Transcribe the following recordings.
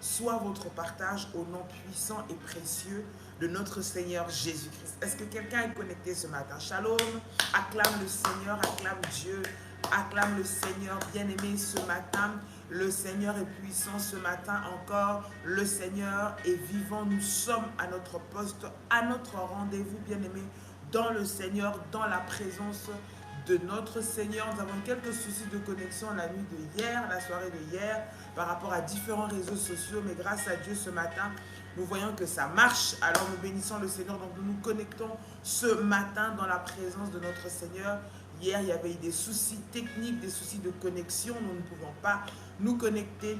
soit votre partage au nom puissant et précieux de notre Seigneur Jésus-Christ. Est-ce que quelqu'un est connecté ce matin? Shalom, acclame le Seigneur, acclame Dieu, acclame le Seigneur. Bien-aimé, ce matin, le Seigneur est puissant. Ce matin encore, le Seigneur est vivant. Nous sommes à notre poste, à notre rendez-vous, bien-aimé, dans le Seigneur, dans la présence de notre Seigneur. Nous avons quelques soucis de connexion la nuit de hier, la soirée de hier, par rapport à différents réseaux sociaux, mais grâce à Dieu ce matin, nous voyons que ça marche. Alors nous bénissons le Seigneur, donc nous nous connectons ce matin dans la présence de notre Seigneur. Hier, il y avait eu des soucis techniques, des soucis de connexion, nous ne pouvons pas nous connecter.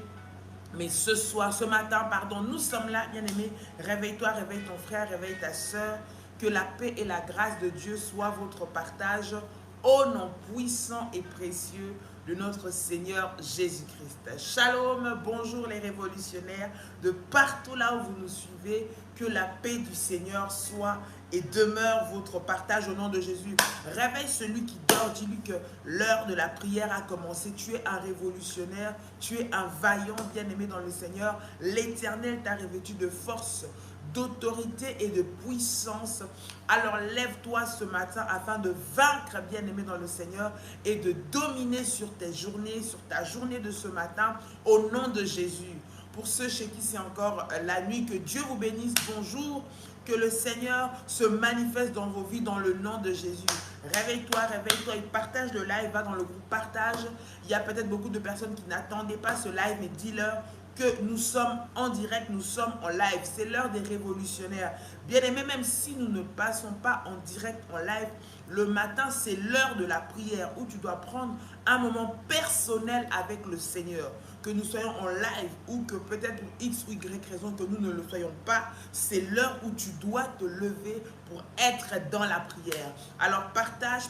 Mais ce matin, nous sommes là, bien-aimés. Réveille-toi, réveille ton frère, réveille ta soeur. Que la paix et la grâce de Dieu soient votre partage au nom puissant et précieux de notre Seigneur Jésus-Christ. Shalom, bonjour les révolutionnaires de partout là où vous nous suivez. Que la paix du Seigneur soit et demeure votre partage au nom de Jésus. Réveille celui qui dort, dis-lui que l'heure de la prière a commencé. Tu es un révolutionnaire, tu es un vaillant bien-aimé dans le Seigneur. L'Éternel t'a revêtu de force, d'autorité et de puissance. Alors lève-toi ce matin afin de vaincre, bien-aimé dans le Seigneur, et de dominer sur tes journées, sur ta journée de ce matin, au nom de Jésus. Pour ceux chez qui c'est encore la nuit, que Dieu vous bénisse, bonjour, que le Seigneur se manifeste dans vos vies dans le nom de Jésus. Réveille-toi, réveille-toi et partage le live, va dans le groupe partage. Il y a peut-être beaucoup de personnes qui n'attendaient pas ce live, mais dis-leur que nous sommes en direct, nous sommes en live. C'est l'heure des révolutionnaires. Bien-aimés, même si nous ne passons pas en direct, en live, le matin, c'est l'heure de la prière où tu dois prendre un moment personnel avec le Seigneur. Que nous soyons en live ou que peut-être pour X ou Y raison que nous ne le soyons pas, c'est l'heure où tu dois te lever pour être dans la prière. Alors partage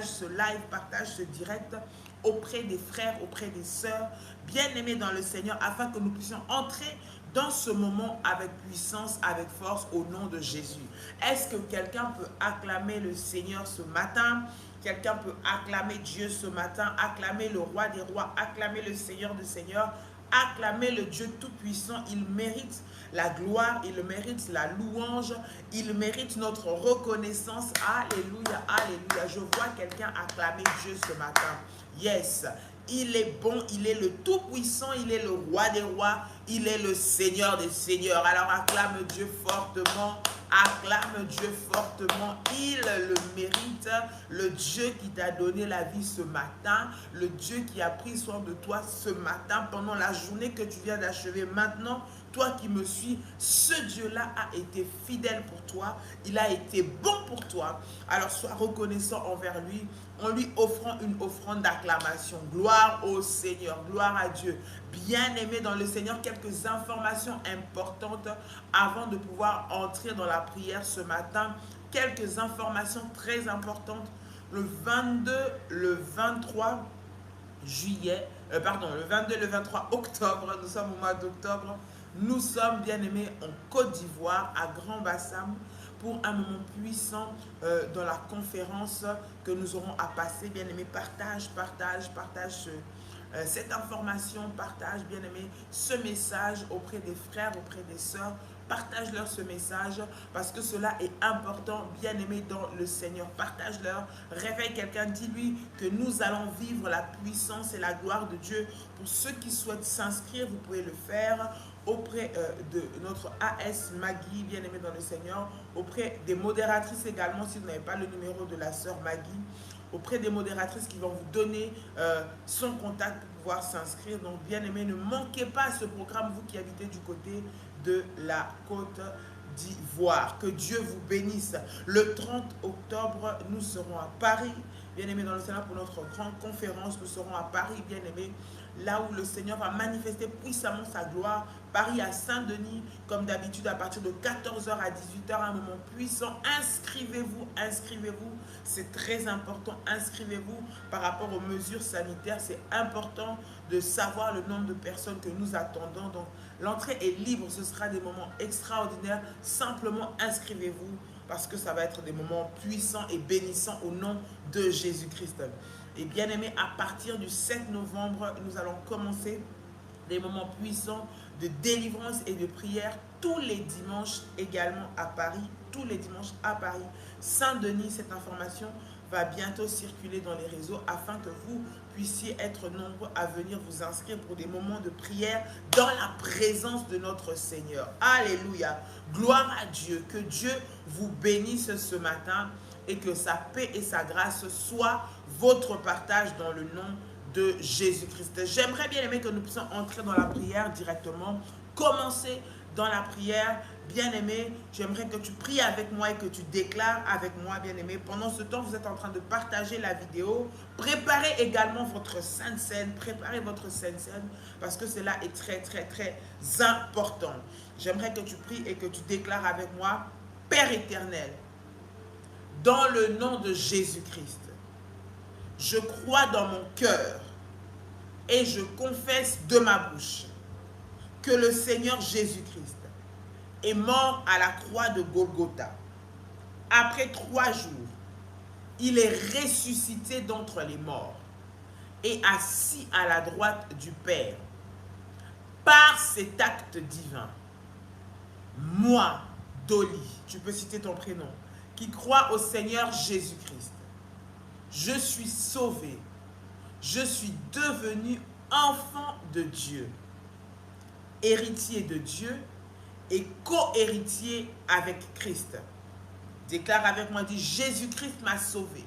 ce live, partage ce direct auprès des frères, auprès des sœurs, bien-aimés dans le Seigneur, afin que nous puissions entrer dans ce moment avec puissance, avec force, au nom de Jésus. Est-ce que quelqu'un peut acclamer le Seigneur ce matin? Quelqu'un peut acclamer Dieu ce matin, acclamer le roi des rois, acclamer le Seigneur des seigneurs, acclamer le Dieu tout-puissant. Il mérite la gloire, il mérite la louange, il mérite notre reconnaissance. Alléluia, alléluia. Je vois quelqu'un acclamer Dieu ce matin. Yes, il est bon, il est le tout-puissant, il est le roi des rois, il est le Seigneur des seigneurs. Alors acclame Dieu fortement, acclame Dieu fortement, il le mérite, le Dieu qui t'a donné la vie ce matin, le Dieu qui a pris soin de toi ce matin pendant la journée que tu viens d'achever. Maintenant, toi qui me suis, ce Dieu-là a été fidèle pour toi, il a été bon pour toi. Alors sois reconnaissant envers lui, en lui offrant une offrande d'acclamation. Gloire au Seigneur, gloire à Dieu. Bien-aimé dans le Seigneur, quelques informations importantes avant de pouvoir entrer dans la prière ce matin. Quelques informations très importantes. Le 22, le 23 juillet, le 22 et le 23 octobre, nous sommes au mois d'octobre, nous sommes bien-aimés en Côte d'Ivoire, à Grand-Bassam, pour un moment puissant dans la conférence que nous aurons à passer. Bien-aimés, partage cette information, partage, bien-aimés, ce message auprès des frères, auprès des sœurs. Partage-leur ce message parce que cela est important, bien-aimé dans le Seigneur. Partage-leur, réveille quelqu'un, dis-lui que nous allons vivre la puissance et la gloire de Dieu. Pour ceux qui souhaitent s'inscrire, vous pouvez le faire auprès de notre AS Maggie, bien-aimé dans le Seigneur, auprès des modératrices également, si vous n'avez pas le numéro de la sœur Maggie, auprès des modératrices qui vont vous donner son contact pour pouvoir s'inscrire. Donc, bien-aimé, ne manquez pas ce programme, vous qui habitez du côté de la Côte d'Ivoire. Que Dieu vous bénisse. Le 30 octobre, nous serons à Paris, bien-aimé dans le Seigneur, pour notre grande conférence. Nous serons à Paris, bien-aimé, là où le Seigneur va manifester puissamment sa gloire. Paris à Saint-Denis, comme d'habitude, à partir de 14h à 18h, un moment puissant. Inscrivez-vous, inscrivez-vous. C'est très important. Inscrivez-vous par rapport aux mesures sanitaires. C'est important de savoir le nombre de personnes que nous attendons. Donc, l'entrée est libre. Ce sera des moments extraordinaires. Simplement, inscrivez-vous parce que ça va être des moments puissants et bénissants au nom de Jésus-Christ. Et bien aimé, à partir du 7 novembre, nous allons commencer des moments puissants de délivrance et de prière tous les dimanches également à Paris. Tous les dimanches à Paris. Saint-Denis, cette information va bientôt circuler dans les réseaux afin que vous puissiez être nombreux à venir vous inscrire pour des moments de prière dans la présence de notre Seigneur. Alléluia. Gloire à Dieu. Que Dieu vous bénisse ce matin et que sa paix et sa grâce soient votre partage dans le nom de Jésus-Christ. J'aimerais bien aimer que nous puissions entrer dans la prière directement, commencer dans la prière. Bien-aimé, j'aimerais que tu pries avec moi et que tu déclares avec moi, bien-aimé. Pendant ce temps, vous êtes en train de partager la vidéo. Préparez également votre Sainte Seine. Préparez votre Sainte Seine parce que cela est très, très, très important. J'aimerais que tu pries et que tu déclares avec moi, Père éternel, dans le nom de Jésus-Christ, je crois dans mon cœur et je confesse de ma bouche que le Seigneur Jésus-Christ est mort à la croix de Golgotha. Après 3 jours, il est ressuscité d'entre les morts et assis à la droite du Père. Par cet acte divin, moi, Dolly, tu peux citer ton prénom, qui crois au Seigneur Jésus-Christ, je suis sauvé, je suis devenu enfant de Dieu, héritier de Dieu et co-héritier avec Christ. Déclare avec moi, dit, Jésus-Christ m'a sauvé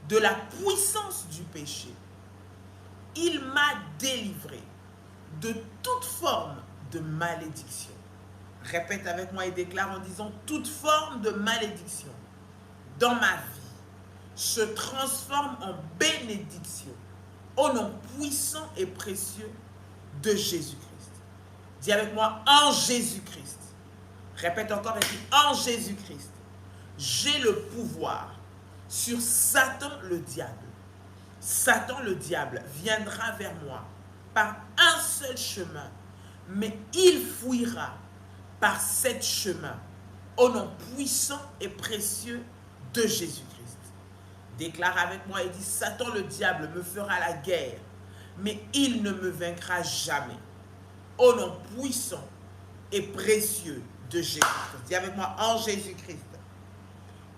de la puissance du péché. Il m'a délivré de toute forme de malédiction. Répète avec moi et déclare en disant, toute forme de malédiction dans ma vie se transforme en bénédiction au nom puissant et précieux de Jésus-Christ. Dis avec moi, en Jésus-Christ. Répète encore et dis, en Jésus-Christ, j'ai le pouvoir sur Satan le diable. Satan le diable viendra vers moi par un seul chemin, mais il fuira par 7 chemins, au nom puissant et précieux de Jésus-Christ. Déclare avec moi et dis, Satan le diable me fera la guerre, mais il ne me vaincra jamais. Au nom puissant et précieux de Jésus-Christ. Dis avec moi, en Jésus-Christ.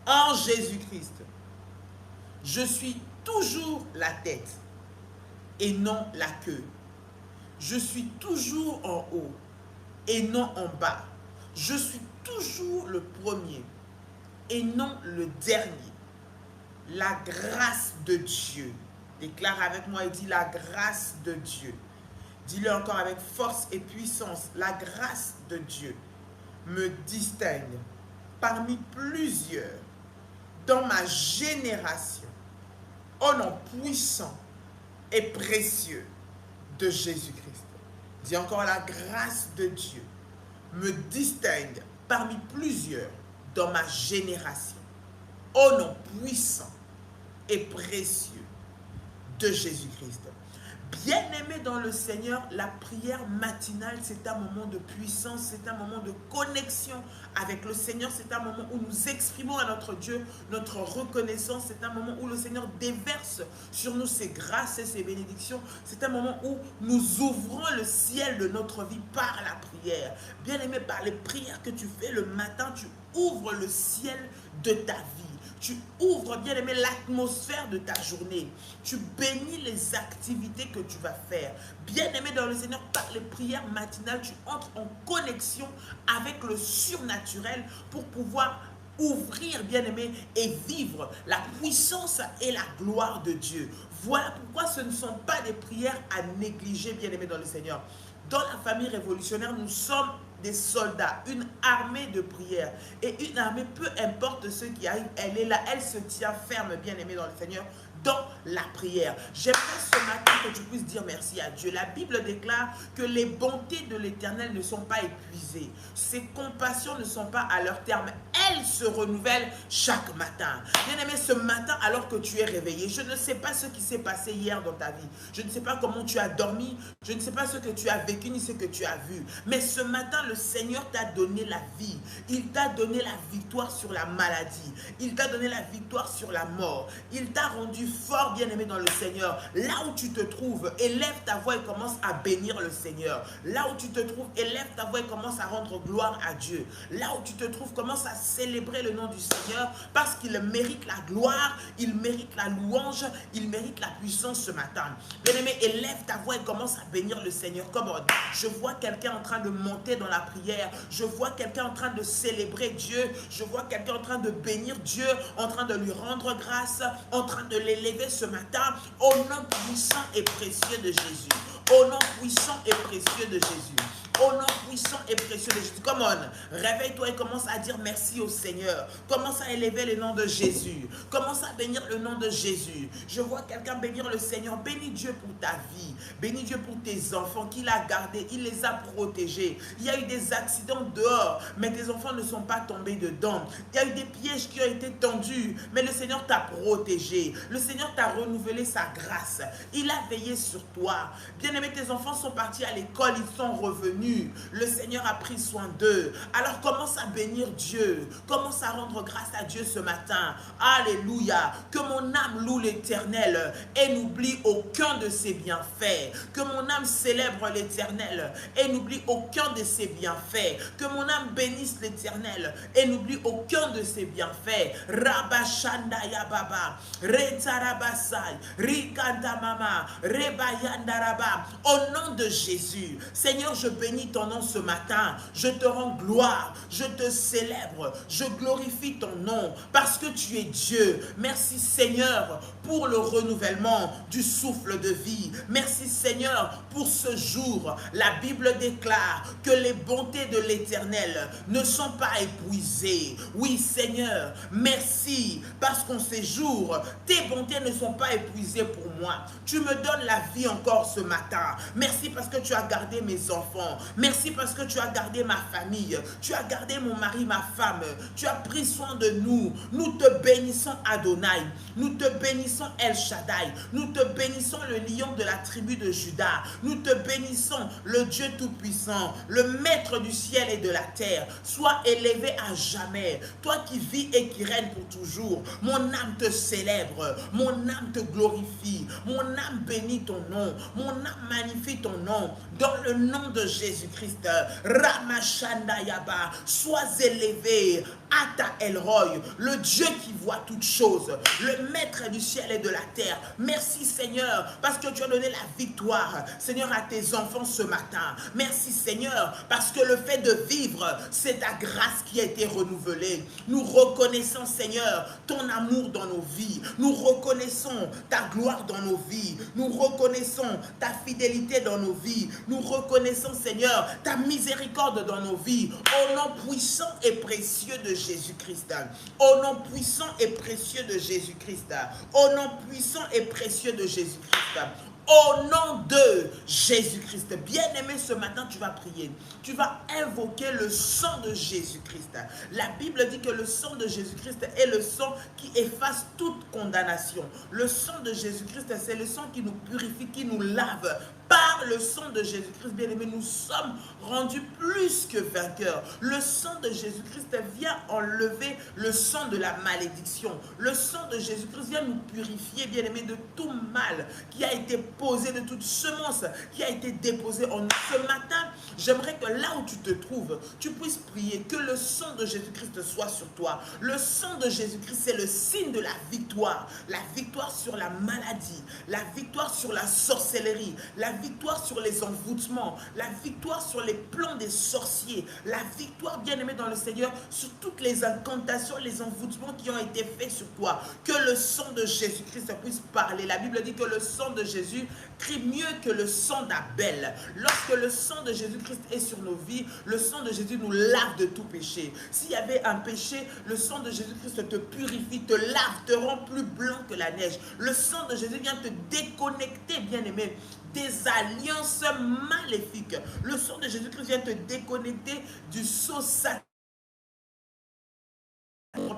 En Jésus-Christ, je suis toujours la tête et non la queue. Je suis toujours en haut et non en bas. Je suis toujours le premier et non le dernier. La grâce de Dieu. Déclare avec moi et dis la grâce de Dieu. Dis-le encore avec force et puissance. La grâce de Dieu me distingue parmi plusieurs dans ma génération, au nom puissant et précieux de Jésus-Christ. Dis encore, la grâce de Dieu me distingue parmi plusieurs dans ma génération, au nom puissant et précieux de Jésus-Christ. Bien-aimé dans le Seigneur, la prière matinale, c'est un moment de puissance, c'est un moment de connexion avec le Seigneur, c'est un moment où nous exprimons à notre Dieu notre reconnaissance, c'est un moment où le Seigneur déverse sur nous ses grâces et ses bénédictions, c'est un moment où nous ouvrons le ciel de notre vie par la prière. Bien-aimé, par les prières que tu fais le matin, tu ouvres le ciel de ta vie. Tu ouvres, bien-aimé, l'atmosphère de ta journée. Tu bénis les activités que tu vas faire. Bien-aimé dans le Seigneur, par les prières matinales, tu entres en connexion avec le surnaturel pour pouvoir ouvrir, bien-aimé, et vivre la puissance et la gloire de Dieu. Voilà pourquoi ce ne sont pas des prières à négliger, bien-aimé dans le Seigneur. Dans la famille révolutionnaire, nous sommes des soldats, une armée de prière. Et une armée, peu importe ce qui arrive, elle est là, elle se tient ferme, bien aimée dans le Seigneur, dans la prière. J'aimerais ce matin que tu puisses dire merci à Dieu. La Bible déclare que les bontés de l'Éternel ne sont pas épuisées. Ses compassions ne sont pas à leur terme. Elles se renouvellent chaque matin. Bien-aimé, ce matin, alors que tu es réveillé, je ne sais pas ce qui s'est passé hier dans ta vie. Je ne sais pas comment tu as dormi. Je ne sais pas ce que tu as vécu ni ce que tu as vu. Mais ce matin, le Seigneur t'a donné la vie. Il t'a donné la victoire sur la maladie. Il t'a donné la victoire sur la mort. Il t'a rendu fort, bien-aimé dans le Seigneur. Là où tu te trouves, élève ta voix et commence à bénir le Seigneur. Là où tu te trouves, élève ta voix et commence à rendre gloire à Dieu. Là où tu te trouves, commence à célébrer le nom du Seigneur parce qu'il mérite la gloire, il mérite la louange, il mérite la puissance ce matin. Bien-aimé, élève ta voix et commence à bénir le Seigneur. Comme je vois quelqu'un en train de monter dans la prière, je vois quelqu'un en train de célébrer Dieu, je vois quelqu'un en train de bénir Dieu, en train de lui rendre grâce, en train de l'élever ce matin au nom puissant et précieux de Jésus. Au nom puissant et précieux de Jésus. Au nom puissant et précieux de Jésus. Come on, réveille-toi et commence à dire merci au Seigneur. Commence à élever le nom de Jésus. Commence à bénir le nom de Jésus. Je vois quelqu'un bénir le Seigneur. Bénis Dieu pour ta vie. Bénis Dieu pour tes enfants qu'il a gardés. Il les a protégés. Il y a eu des accidents dehors, mais tes enfants ne sont pas tombés dedans. Il y a eu des pièges qui ont été tendus, mais le Seigneur t'a protégé. Le Seigneur t'a renouvelé sa grâce. Il a veillé sur toi. Bien-aimé, tes enfants sont partis à l'école, ils sont revenus. Le Seigneur a pris soin d'eux. Alors commence à bénir Dieu. Commence à rendre grâce à Dieu ce matin. Alléluia. Que mon âme loue l'Éternel et n'oublie aucun de ses bienfaits. Que mon âme célèbre l'Éternel et n'oublie aucun de ses bienfaits. Que mon âme bénisse l'Éternel et n'oublie aucun de ses bienfaits. Rabashandaya Baba, Retarabasai, Rikandamama, Rebayandaraba. Au nom de Jésus, Seigneur, je bénis ton nom ce matin, je te rends gloire, je te célèbre, je glorifie ton nom parce que tu es Dieu. Merci Seigneur pour le renouvellement du souffle de vie. Merci Seigneur pour ce jour. La Bible déclare que les bontés de l'Éternel ne sont pas épuisées. Oui Seigneur, merci parce qu'en ces jours, tes bontés ne sont pas épuisées pour moi. Tu me donnes la vie encore ce matin. Merci parce que tu as gardé mes enfants. Merci parce que tu as gardé ma famille. Tu as gardé mon mari, ma femme. Tu as pris soin de nous. Nous te bénissons Adonai. Nous te bénissons El Shaddai. Nous te bénissons le lion de la tribu de Juda. Nous te bénissons le Dieu Tout-Puissant, le Maître du ciel et de la terre. Sois élevé à jamais. Toi qui vis et qui règnes pour toujours. Mon âme te célèbre. Mon âme te glorifie. Mon âme bénit ton nom. Mon âme magnifie ton nom. Dans le nom de Jésus-Christ, Ramashandayaba, sois élevé, Ata Elroy, le Dieu qui voit toutes choses, le Maître du ciel et de la terre. Merci Seigneur, parce que tu as donné la victoire, Seigneur, à tes enfants ce matin. Merci Seigneur, parce que le fait de vivre, c'est ta grâce qui a été renouvelée. Nous reconnaissons Seigneur, ton amour dans nos vies. Nous reconnaissons ta gloire dans nos vies. Nous reconnaissons ta fidélité dans nos vies. Nous reconnaissons Seigneur, ta miséricorde dans nos vies. Au nom puissant et précieux de Jésus-Christ. Au nom puissant et précieux de Jésus-Christ. Au nom puissant et précieux de Jésus-Christ. Au nom de Jésus-Christ. Bien-aimé, ce matin, tu vas prier. Tu vas invoquer le sang de Jésus-Christ. La Bible dit que le sang de Jésus-Christ est le sang qui efface toute condamnation. Le sang de Jésus-Christ, c'est le sang qui nous purifie, qui nous lave. Par le sang de Jésus-Christ, bien-aimé, nous sommes rendus plus que vainqueurs. Le sang de Jésus-Christ vient enlever le sang de la malédiction. Le sang de Jésus-Christ vient nous purifier, bien-aimé, de tout mal qui a été posé, de toute semence qui a été déposée en nous. Ce matin, j'aimerais que là où tu te trouves, tu puisses prier que le sang de Jésus-Christ soit sur toi. Le sang de Jésus-Christ, c'est le signe de la victoire. La victoire sur la maladie, la victoire sur la sorcellerie, la victoire sur les envoûtements, la victoire sur les plans des sorciers, la victoire, bien-aimé dans le Seigneur, sur toutes les incantations, les envoûtements qui ont été faits sur toi. Que le sang de Jésus-Christ puisse parler. La Bible dit que le sang de Jésus crie mieux que le sang d'Abel. Lorsque le sang de Jésus-Christ est sur nos vies, le sang de Jésus nous lave de tout péché. S'il y avait un péché, le sang de Jésus-Christ te purifie, te lave, te rend plus blanc que la neige. Le sang de Jésus vient te déconnecter, bien-aimé, des alliances maléfiques. Le sang de Jésus-Christ vient te déconnecter du sceau sacré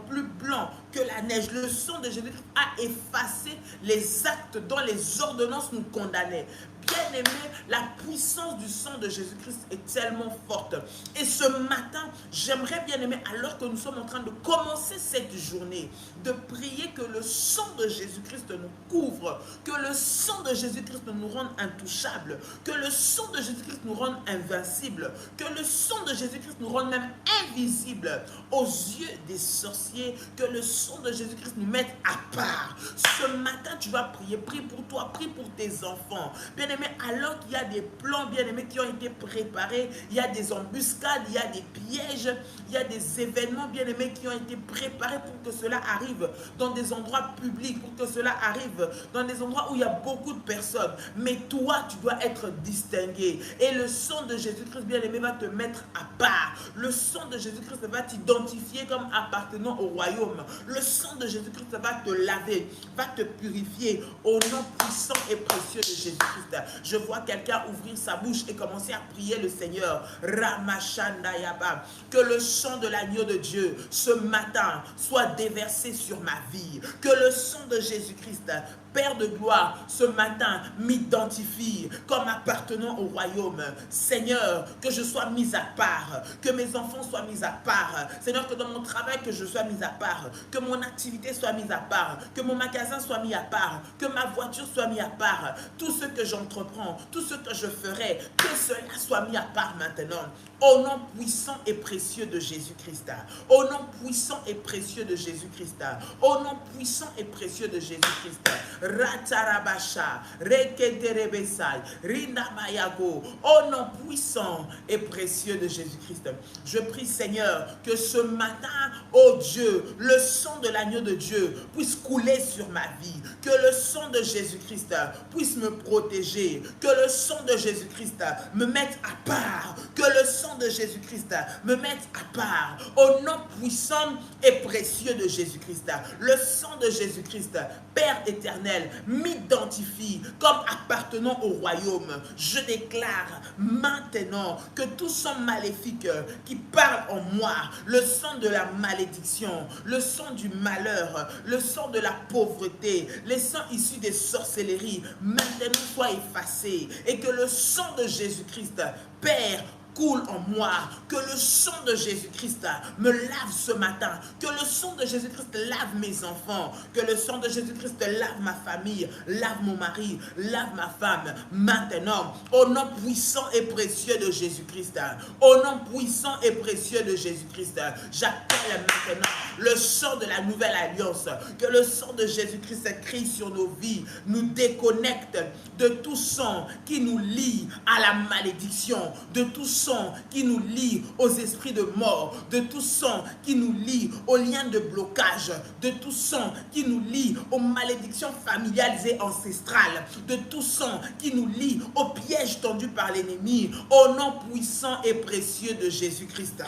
plus blanc que la neige. Le sang de Jésus-Christ a effacé les actes dont les ordonnances nous condamnaient. Bien-aimé, la puissance du sang de Jésus-Christ est tellement forte. Et ce matin, j'aimerais, bien-aimé, alors que nous sommes en train de commencer cette journée, de prier que le sang de Jésus-Christ nous couvre, que le sang de Jésus-Christ nous rende intouchables, que le sang de Jésus-Christ nous rende invincibles, que le sang de Jésus-Christ nous rende même invisibles aux yeux des sorciers, que le sang de Jésus-Christ nous mette à part. Ce matin, tu vas prier, prie pour toi, prie pour tes enfants. Bien-aimé, alors qu'il y a des plans, bien-aimés, qui ont été préparés, il y a des embuscades, il y a des pièges, il y a des événements, bien-aimés, qui ont été préparés pour que cela arrive dans des endroits publics, pour que cela arrive dans des endroits où il y a beaucoup de personnes. Mais toi, tu dois être distingué. Et le sang de Jésus-Christ, bien-aimé, va te mettre à part. Le sang de Jésus-Christ va t'identifier comme appartenant au royaume. Le sang de Jésus-Christ va te laver, va te purifier au nom puissant et précieux de Jésus-Christ. Je vois quelqu'un ouvrir sa bouche et commencer à prier le Seigneur. Ramashandayaba. Que le sang de l'agneau de Dieu ce matin soit déversé sur ma vie. Que le sang de Jésus-Christ, Père de gloire, ce matin m'identifie comme appartenant au royaume. Seigneur, que je sois mis à part, que mes enfants soient mis à part. Seigneur, que dans mon travail, que je sois mis à part, que mon activité soit mise à part, que mon magasin soit mis à part, que ma voiture soit mise à part. Tout ce que j'entreprends, tout ce que je ferai, que cela soit mis à part maintenant. Au nom puissant et précieux de Jésus-Christ. Au nom puissant et précieux de Jésus-Christ. Au nom puissant et précieux de Jésus-Christ. Ratarabasha, Reketerebesai, Rindamayago. Au nom puissant et précieux de Jésus-Christ. Je prie, Seigneur, que ce matin, ô Dieu, le sang de l'agneau de Dieu puisse couler sur ma vie. Que le sang de Jésus-Christ puisse me protéger. Que le sang de Jésus-Christ me mette à part. Que le sang de Jésus-Christ me mette à part. Au nom puissant et précieux de Jésus-Christ. Le sang de Jésus-Christ, Père éternel, m'identifie comme appartenant au royaume. Je déclare maintenant que tout sang maléfique qui parle en moi, le sang de la malédiction, le sang du malheur, le sang de la pauvreté, les sangs issus des sorcelleries, maintenant soit effacé et que le sang de Jésus-Christ, Père, coule en moi, que le sang de Jésus-Christ me lave ce matin, que le sang de Jésus-Christ lave mes enfants, que le sang de Jésus-Christ lave ma famille, lave mon mari, lave ma femme, maintenant, au nom puissant et précieux de Jésus-Christ, au nom puissant et précieux de Jésus-Christ, j'appelle maintenant le sang de la nouvelle alliance, que le sang de Jésus-Christ crie sur nos vies, nous déconnecte de tout sang qui nous lie à la malédiction, de tout sang qui nous lie aux esprits de mort, de tout sang qui nous lie aux liens de blocage, de tout sang qui nous lie aux malédictions familiales et ancestrales, de tout sang qui nous lie aux pièges tendus par l'ennemi, au nom puissant et précieux de Jésus-Christ.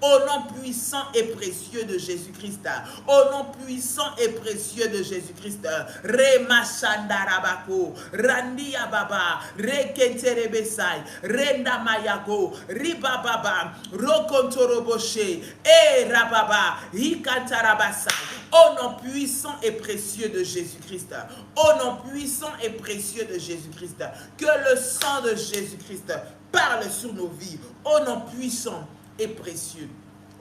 Au nom puissant et précieux de Jésus-Christ. Au nom puissant et précieux de Jésus-Christ. Rema Shandarabako, Randi Ababa, Rekenterebesai, Renda Mayago, Ribababa, Rokontoroboshe, E Rababa, Hikantarabasai. Au nom puissant et précieux de Jésus-Christ. Au nom puissant et précieux de Jésus-Christ. Que le sang de Jésus-Christ parle sur nos vies. Au nom puissant et précieux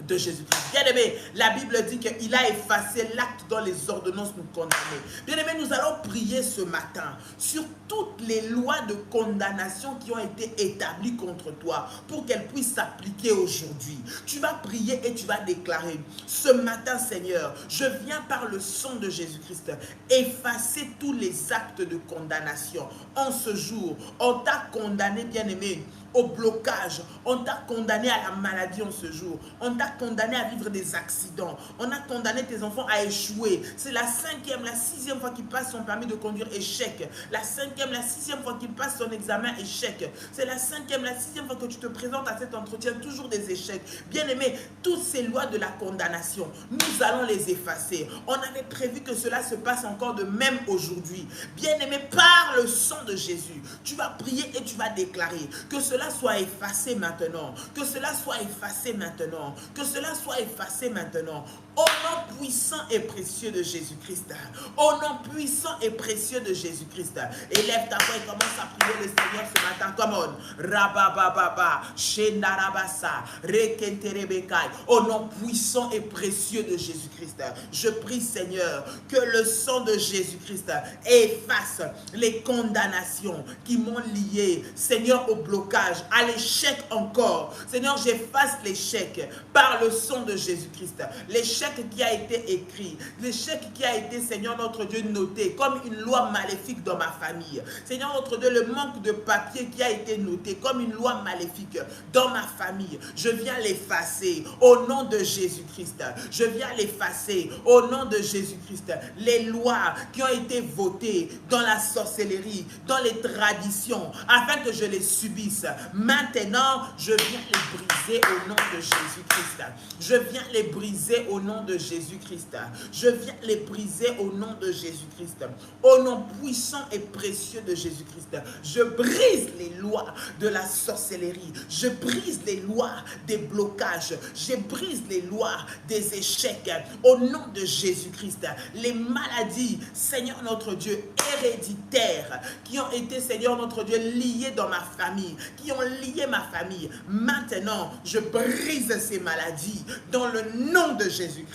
de Jésus-Christ. Bien-aimé, la Bible dit qu'il a effacé l'acte dont les ordonnances nous condamnaient. Bien-aimé, nous allons prier ce matin sur toutes les lois de condamnation qui ont été établies contre toi pour qu'elles puissent s'appliquer aujourd'hui. Tu vas prier et tu vas déclarer: ce matin, Seigneur, je viens par le sang de Jésus-Christ effacer tous les actes de condamnation. En ce jour, on t'a condamné, bien-aimé, au blocage, on t'a condamné à la maladie en ce jour, on t'a condamné à vivre des accidents, on a condamné tes enfants à échouer. C'est la 5e, la 6e fois qu'il passe son permis de conduire, échec. La 5e, la 6e fois qu'il passe son examen, échec. C'est la 5e, la 6e fois que tu te présentes à cet entretien, toujours des échecs. Bien aimé, toutes ces lois de la condamnation, nous allons les effacer. On avait prévu que cela se passe encore de même aujourd'hui. Bien aimé, par le sang de Jésus, tu vas prier et tu vas déclarer que cela soit effacé maintenant, que cela soit effacé maintenant, que cela soit effacé maintenant, Au nom puissant et précieux de Jésus-Christ. Au nom puissant et précieux de Jésus-Christ. Élève ta voix et commence à prier le Seigneur ce matin. Come on. Rabababa, Shendarabasa, Rekenterebekai. Au nom puissant et précieux de Jésus-Christ. Je prie, Seigneur, que le sang de Jésus-Christ efface les condamnations qui m'ont lié, Seigneur, au blocage, à l'échec encore. Seigneur, j'efface l'échec par le sang de Jésus-Christ. L'échec qui a été écrit, l'échec qui a été, Seigneur notre Dieu, noté comme une loi maléfique dans ma famille. Seigneur notre Dieu, le manque de papier qui a été noté comme une loi maléfique dans ma famille, je viens l'effacer au nom de Jésus-Christ. Je viens l'effacer au nom de Jésus-Christ. Les lois qui ont été votées dans la sorcellerie, dans les traditions, afin que je les subisse, maintenant, je viens les briser au nom de Jésus-Christ. Je viens les briser au nom de Jésus-Christ. Je viens les briser au nom de Jésus-Christ. Au nom puissant et précieux de Jésus-Christ. Je brise les lois de la sorcellerie. Je brise les lois des blocages. Je brise les lois des échecs. Au nom de Jésus-Christ. Les maladies, Seigneur notre Dieu, héréditaires, qui ont été, Seigneur notre Dieu, liées dans ma famille, qui ont lié ma famille. Maintenant, je brise ces maladies dans le nom de Jésus-Christ.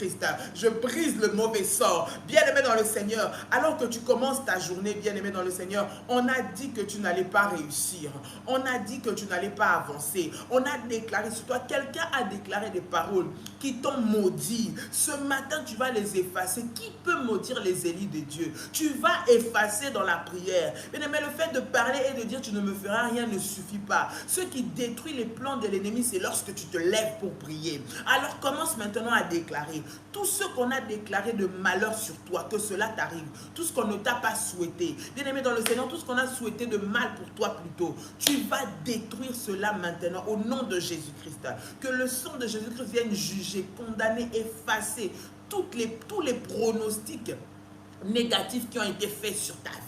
Je brise le mauvais sort. Bien-aimé dans le Seigneur, alors que tu commences ta journée, bien-aimé dans le Seigneur, on a dit que tu n'allais pas réussir. On a dit que tu n'allais pas avancer. On a déclaré sur toi, quelqu'un a déclaré des paroles qui t'ont maudit. Ce matin, tu vas les effacer. Qui peut maudire les élus de Dieu? Tu vas effacer dans la prière. Bien-aimé, le fait de parler et de dire tu ne me feras rien ne suffit pas. Ce qui détruit les plans de l'ennemi, c'est lorsque tu te lèves pour prier. Alors commence maintenant à déclarer tout ce qu'on a déclaré de malheur sur toi, que cela t'arrive, tout ce qu'on ne t'a pas souhaité. Bien-aimé dans le Seigneur, tout ce qu'on a souhaité de mal pour toi plutôt, tu vas détruire cela maintenant au nom de Jésus-Christ. Que le sang de Jésus-Christ vienne juger, condamner, effacer tous les pronostics négatifs qui ont été faits sur ta vie.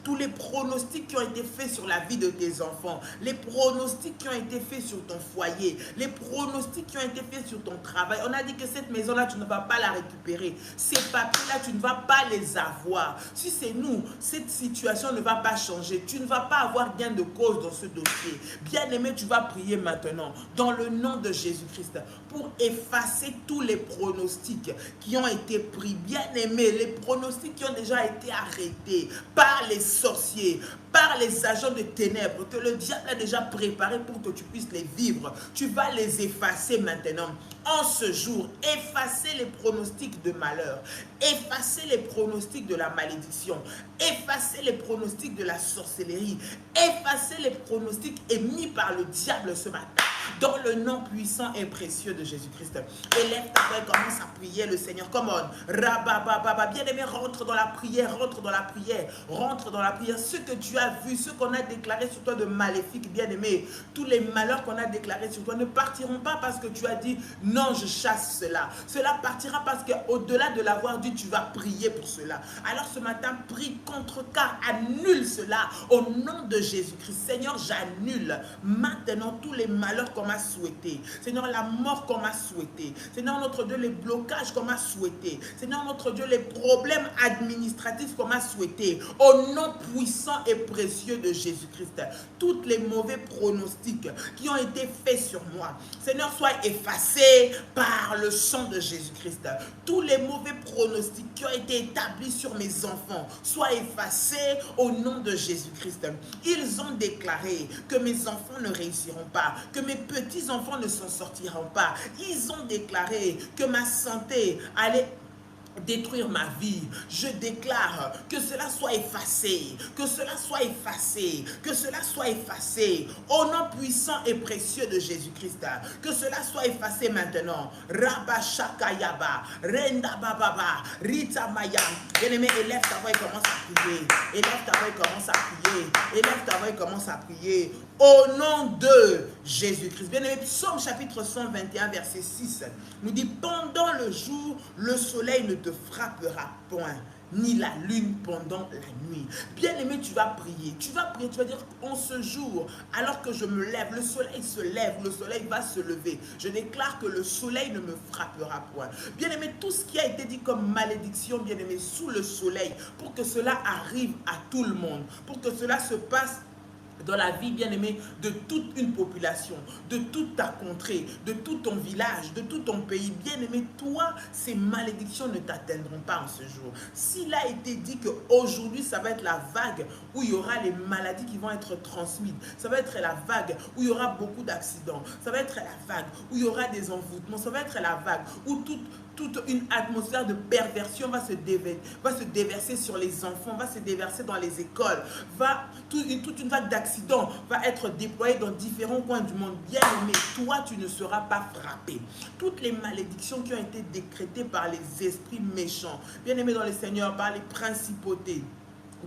Tous les pronostics qui ont été faits sur la vie de tes enfants, les pronostics qui ont été faits sur ton foyer, les pronostics qui ont été faits sur ton travail. On a dit que cette maison-là, tu ne vas pas la récupérer. Ces papiers-là, tu ne vas pas les avoir. Si c'est nous, cette situation ne va pas changer. Tu ne vas pas avoir gain de cause dans ce dossier. Bien-aimé, tu vas prier maintenant dans le nom de Jésus-Christ pour effacer tous les pronostics qui ont été pris. Bien-aimé, les pronostics qui ont déjà été arrêtés par les sorciers, par les agents de ténèbres que le diable a déjà préparé pour que tu puisses les vivre. Tu vas les effacer maintenant. En ce jour, effacer les pronostics de malheur, effacer les pronostics de la malédiction, effacer les pronostics de la sorcellerie, effacer les pronostics émis par le diable ce matin. Dans le nom puissant et précieux de Jésus-Christ. Élève ta voix et commence à prier le Seigneur. Come on. Rabababa. Bien-aimé, rentre dans la prière, rentre dans la prière, rentre dans la prière. Ce que tu as vu, ce qu'on a déclaré sur toi de maléfique, bien-aimé, tous les malheurs qu'on a déclarés sur toi ne partiront pas parce que tu as dit non, je chasse cela. Cela partira parce qu'au-delà de l'avoir dit, tu vas prier pour cela. Alors ce matin, prie contre, car annule cela au nom de Jésus-Christ. Seigneur, j'annule maintenant tous les malheurs qu'on m'a souhaité. Seigneur, la mort qu'on m'a souhaité. Seigneur, notre Dieu, les blocages qu'on m'a souhaité. Seigneur, notre Dieu, les problèmes administratifs qu'on m'a souhaité. Au nom puissant et précieux de Jésus-Christ. Tous les mauvais pronostics qui ont été faits sur moi. Seigneur, soient effacés par le sang de Jésus-Christ. Tous les mauvais pronostics qui ont été établis sur mes enfants soient effacés au nom de Jésus-Christ. Ils ont déclaré que mes enfants ne réussiront pas, que mes petits-enfants ne s'en sortiront pas. Ils ont déclaré que ma santé allait détruire ma vie. Je déclare que cela soit effacé, que cela soit effacé, que cela soit effacé au nom puissant et précieux de Jésus-Christ. Que cela soit effacé maintenant. Rabba Shakayaba, Renda Bababa, Rita Maya. Bien-aimé, élève ta voix et commence à prier. Élève ta voix et commence à prier. Élève ta voix et commence à prier. Au nom de Jésus-Christ. Bien-aimé, Psaume chapitre 121, verset 6, nous dit: pendant le jour, le soleil ne te frappera point, ni la lune pendant la nuit. Bien-aimé, tu vas prier, tu vas dire en ce jour, alors que je me lève, le soleil se lève, le soleil va se lever. Je déclare que le soleil ne me frappera point. Bien-aimé, tout ce qui a été dit comme malédiction, bien-aimé, sous le soleil, pour que cela arrive à tout le monde, pour que cela se passe dans la vie, bien-aimé, de toute une population, de toute ta contrée, de tout ton village, de tout ton pays. Bien-aimé, toi, ces malédictions ne t'atteindront pas en ce jour. S'il a été dit qu'aujourd'hui, ça va être la vague où il y aura les maladies qui vont être transmises, ça va être la vague où il y aura beaucoup d'accidents, ça va être la vague où il y aura des envoûtements, ça va être la vague où toute une atmosphère de perversion va se déverser sur les enfants, va se déverser dans les écoles, toute une vague d'accidents va être déployée dans différents coins du monde. Bien aimé, toi tu ne seras pas frappé. Toutes les malédictions qui ont été décrétées par les esprits méchants, bien aimé dans le Seigneur, par les principautés,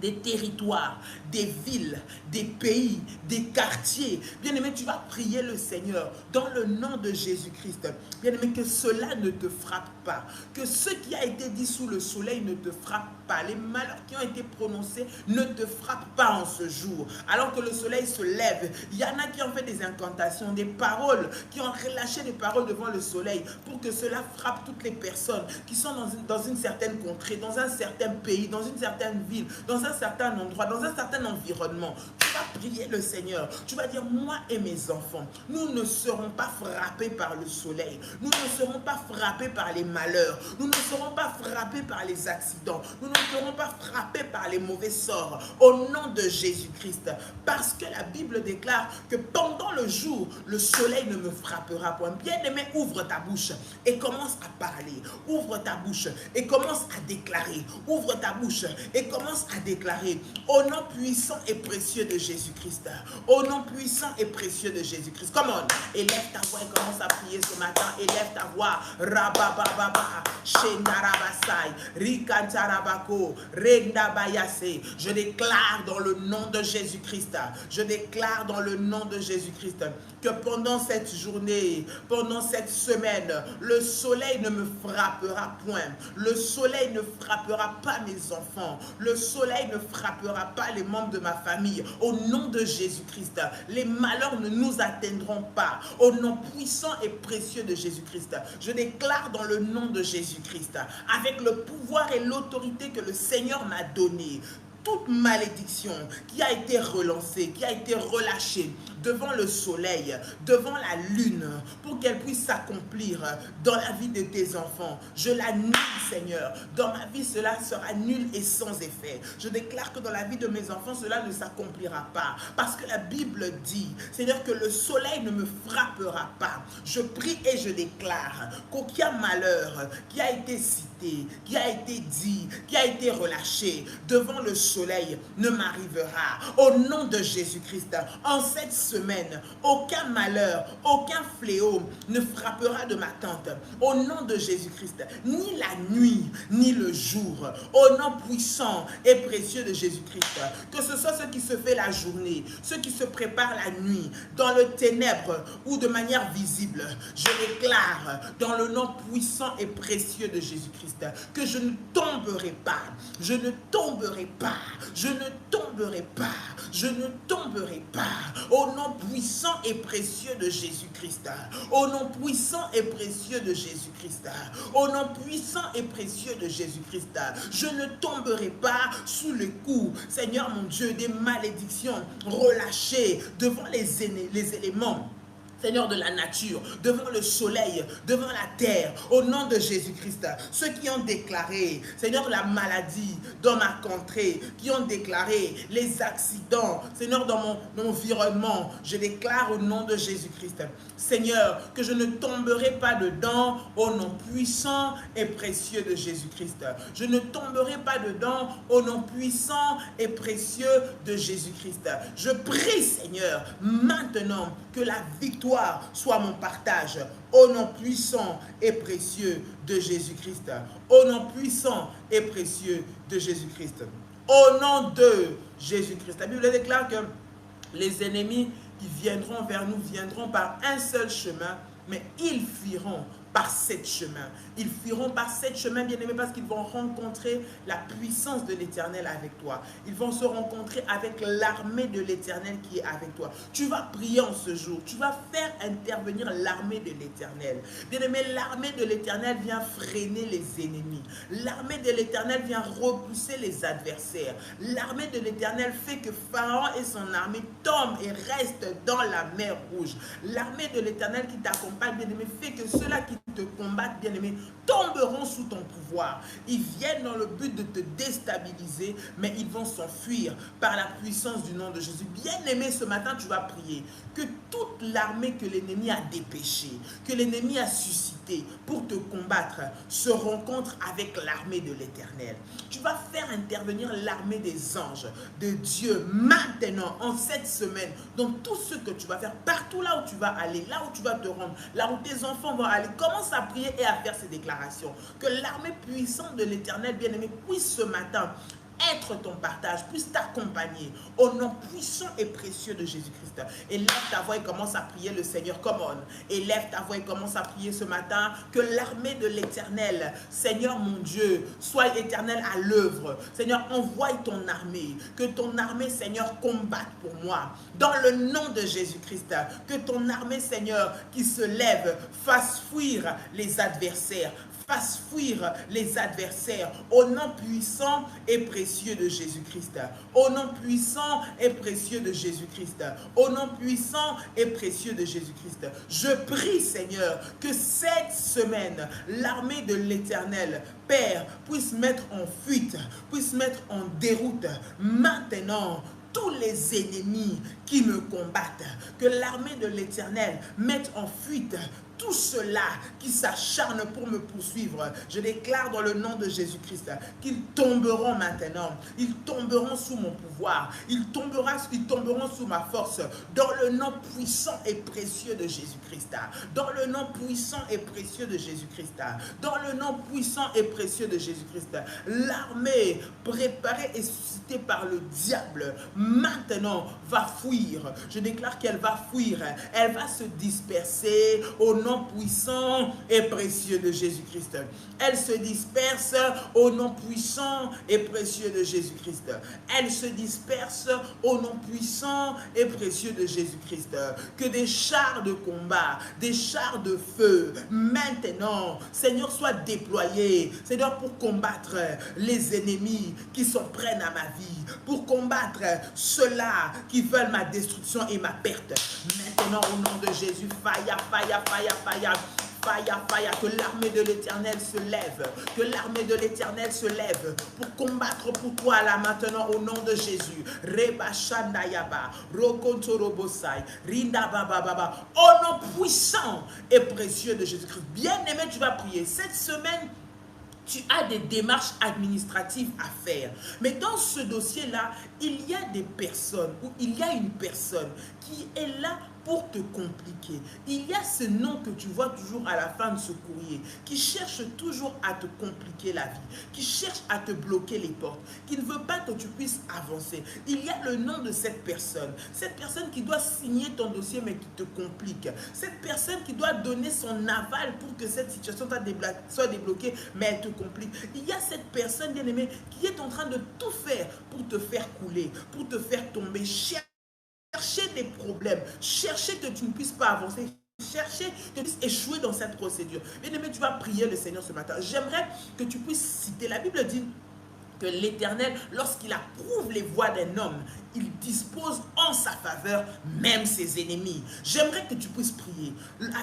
des territoires, des villes, des pays, des quartiers. Bien-aimé, tu vas prier le Seigneur dans le nom de Jésus-Christ. Bien-aimé, que cela ne te frappe pas. Que ce qui a été dit sous le soleil ne te frappe pas. Les malheurs qui ont été prononcés ne te frappent pas en ce jour. Alors que le soleil se lève, il y en a qui ont fait des incantations, des paroles, qui ont relâché des paroles devant le soleil pour que cela frappe toutes les personnes qui sont dans une certaine contrée, dans un certain pays, dans une certaine ville, dans un certain endroit, dans un certain environnement. Tu vas prier le Seigneur. Tu vas dire, moi et mes enfants, nous ne serons pas frappés par le soleil. Nous ne serons pas frappés par les malheurs. Nous ne serons pas frappés par les accidents. Nous ne serons pas frappés par les mauvais sorts. Au nom de Jésus-Christ. Parce que la Bible déclare que pendant le jour, le soleil ne me frappera point. Bien-aimé, ouvre ta bouche et commence à parler. Ouvre ta bouche et commence à déclarer. Ouvre ta bouche et commence à déclarer. Au nom puissant et précieux de Jésus-Christ. Au nom puissant et précieux de Jésus-Christ. Come on. Élève ta voix et commence à prier ce matin. Élève ta voix. Rabababa. Shendarabasai. Rikantarabako. Regnabayase. Je déclare dans le nom de Jésus-Christ. Je déclare dans le nom de Jésus-Christ que pendant cette journée, pendant cette semaine, le soleil ne me frappera point. Le soleil ne frappera pas mes enfants. Le soleil ne frappera pas les membres de ma famille. Au nom de Jésus-Christ, les malheurs ne nous atteindront pas. Au nom puissant et précieux de Jésus-Christ, je déclare dans le nom de Jésus-Christ, avec le pouvoir et l'autorité que le Seigneur m'a donné, toute malédiction qui a été relancée, qui a été relâchée devant le soleil, devant la lune, pour qu'elle puisse s'accomplir dans la vie de tes enfants, je l'annule, Seigneur. Dans ma vie, cela sera nul et sans effet. Je déclare que dans la vie de mes enfants, cela ne s'accomplira pas. Parce que la Bible dit, Seigneur, que le soleil ne me frappera pas. Je prie et je déclare qu'aucun malheur qui a été cité, qui a été dit, qui a été relâché devant le soleil ne m'arrivera. Au nom de Jésus-Christ, en cette semaine, aucun malheur, aucun fléau ne frappera de ma tente. Au nom de Jésus-Christ, ni la nuit, ni le jour. Au nom puissant et précieux de Jésus-Christ, que ce soit ce qui se fait la journée, ce qui se prépare la nuit, dans le ténèbre ou de manière visible, je déclare dans le nom puissant et précieux de Jésus-Christ que je ne tomberai pas, je ne tomberai pas, je ne tomberai pas, je ne tomberai pas. Au nom puissant et précieux de Jésus-Christ, au nom puissant et précieux de Jésus-Christ, au nom puissant et précieux de Jésus-Christ, je ne tomberai pas sous le coup, Seigneur mon Dieu, des malédictions relâchées devant les éléments, Seigneur, de la nature, devant le soleil, devant la terre, au nom de Jésus-Christ. Ceux qui ont déclaré, Seigneur, la maladie dans ma contrée, qui ont déclaré les accidents, Seigneur, dans mon environnement, je déclare au nom de Jésus-Christ, Seigneur, que je ne tomberai pas dedans au nom puissant et précieux de Jésus-Christ. Je ne tomberai pas dedans au nom puissant et précieux de Jésus-Christ. Je prie, Seigneur, maintenant que la victoire soit mon partage au nom puissant et précieux de Jésus-Christ. Au nom puissant et précieux de Jésus-Christ. Au nom de Jésus-Christ. La Bible déclare que les ennemis qui viendront vers nous viendront par un seul chemin, mais ils fuiront par 7 chemins. Ils fuiront par 7 chemins, bien-aimés, parce qu'ils vont rencontrer la puissance de l'Éternel avec toi. Ils vont se rencontrer avec l'armée de l'Éternel qui est avec toi. Tu vas prier en ce jour. Tu vas faire intervenir l'armée de l'Éternel. Bien-aimé, l'armée de l'Éternel vient freiner les ennemis. L'armée de l'Éternel vient repousser les adversaires. L'armée de l'Éternel fait que Pharaon et son armée tombent et restent dans la mer Rouge. L'armée de l'Éternel qui t'accompagne, bien-aimé, fait que ceux-là qui te combattent, bien-aimé, tomberont sous ton pouvoir. Ils viennent dans le but de te déstabiliser, mais ils vont s'enfuir par la puissance du nom de Jésus. Bien-aimé, ce matin, tu vas prier que toute l'armée que l'ennemi a dépêchée, que l'ennemi a suscité pour te combattre, se rencontre avec l'armée de l'Éternel. Tu vas faire intervenir l'armée des anges de Dieu maintenant, en cette semaine, dans tout ce que tu vas faire, partout là où tu vas aller, là où tu vas te rendre, là où tes enfants vont aller. Commence à prier et à faire ces déclarations. Que l'armée puissante de l'Éternel, bien-aimé, puisse ce matin être ton partage, puisse t'accompagner au nom puissant et précieux de Jésus-Christ. Élève ta voix et commence à prier le Seigneur. Come on. Élève ta voix et commence à prier ce matin que l'armée de l'Éternel, Seigneur mon Dieu, soit éternel à l'œuvre. Seigneur, envoie ton armée. Que ton armée, Seigneur, combatte pour moi. Dans le nom de Jésus-Christ. Que ton armée, Seigneur, qui se lève, fasse fuir les adversaires. Fasse fuir les adversaires au nom puissant et précieux de Jésus-Christ. Au nom puissant et précieux de Jésus-Christ. Au nom puissant et précieux de Jésus-Christ. Je prie, Seigneur, que cette semaine, l'armée de l'Éternel, Père, puisse mettre en fuite, puisse mettre en déroute maintenant tous les ennemis qui me combattent. Que l'armée de l'Éternel mette en fuite tous ceux-là qui s'acharnent pour me poursuivre. Je déclare dans le nom de Jésus-Christ qu'ils tomberont maintenant. Ils tomberont sous mon pouvoir. Ils tomberont sous ma force. Dans le nom puissant et précieux de Jésus-Christ. Dans le nom puissant et précieux de Jésus-Christ. Dans le nom puissant et précieux de Jésus-Christ. L'armée préparée et suscitée par le diable maintenant va fuir. Je déclare qu'elle va fuir. Elle va se disperser au nom puissant et précieux de Jésus-Christ. Elle se disperse au nom puissant et précieux de Jésus-Christ. Elle se disperse au nom puissant et précieux de Jésus-Christ. Que des chars de combat, des chars de feu, maintenant, Seigneur, soient déployés, Seigneur, pour combattre les ennemis qui s'en prennent à ma vie, pour combattre ceux-là qui veulent ma destruction et ma perte. Maintenant, au nom de Jésus, fire, fire, fire, fire. Fire, fire, que l'armée de l'Éternel se lève, que l'armée de l'Éternel se lève pour combattre pour toi là maintenant au nom de Jésus. Reba Shandayaba, Rokontorobosai, Rinda Baba Baba, au nom puissant et précieux de Jésus-Christ. Bien-aimé, tu vas prier cette semaine. Tu as des démarches administratives à faire. Mais dans ce dossier-là, il y a des personnes, ou il y a une personne qui est là pour te compliquer. Il y a ce nom que tu vois toujours à la fin de ce courrier, qui cherche toujours à te compliquer la vie, qui cherche à te bloquer les portes, qui ne veut pas que tu puisses avancer. Il y a le nom de cette personne qui doit signer ton dossier mais qui te complique. Cette personne qui doit donner son aval pour que cette situation soit débloquée, mais elle te complique. Il y a cette personne, bien aimée, qui est en train de tout faire pour te faire couler, pour te faire tomber. Chercher des problèmes, chercher que tu ne puisses pas avancer, chercher que tu puisses échouer dans cette procédure. Bien aimé, tu vas prier le Seigneur ce matin. J'aimerais que tu puisses citer, la Bible dit que l'Éternel, lorsqu'il approuve les voies d'un homme, il dispose en sa faveur même ses ennemis. J'aimerais que tu puisses prier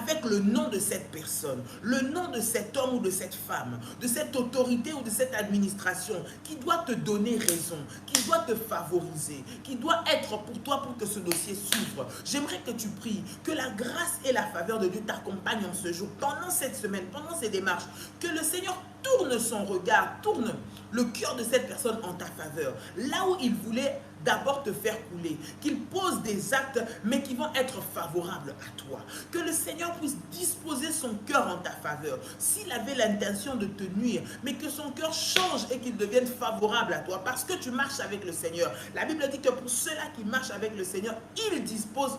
avec le nom de cette personne, le nom de cet homme ou de cette femme, de cette autorité ou de cette administration qui doit te donner raison, qui doit te favoriser, qui doit être pour toi pour que ce dossier s'ouvre. J'aimerais que tu pries, que la grâce et la faveur de Dieu t'accompagnent en ce jour, pendant cette semaine, pendant ces démarches, que le Seigneur tourne son regard, tourne le cœur de cette personne en ta faveur. Là où il voulait d'abord te faire couler, qu'il pose des actes mais qui vont être favorables à toi. Que le Seigneur puisse disposer son cœur en ta faveur, s'il avait l'intention de te nuire, mais que son cœur change et qu'il devienne favorable à toi, parce que tu marches avec le Seigneur. La Bible dit que pour ceux-là qui marchent avec le Seigneur, il dispose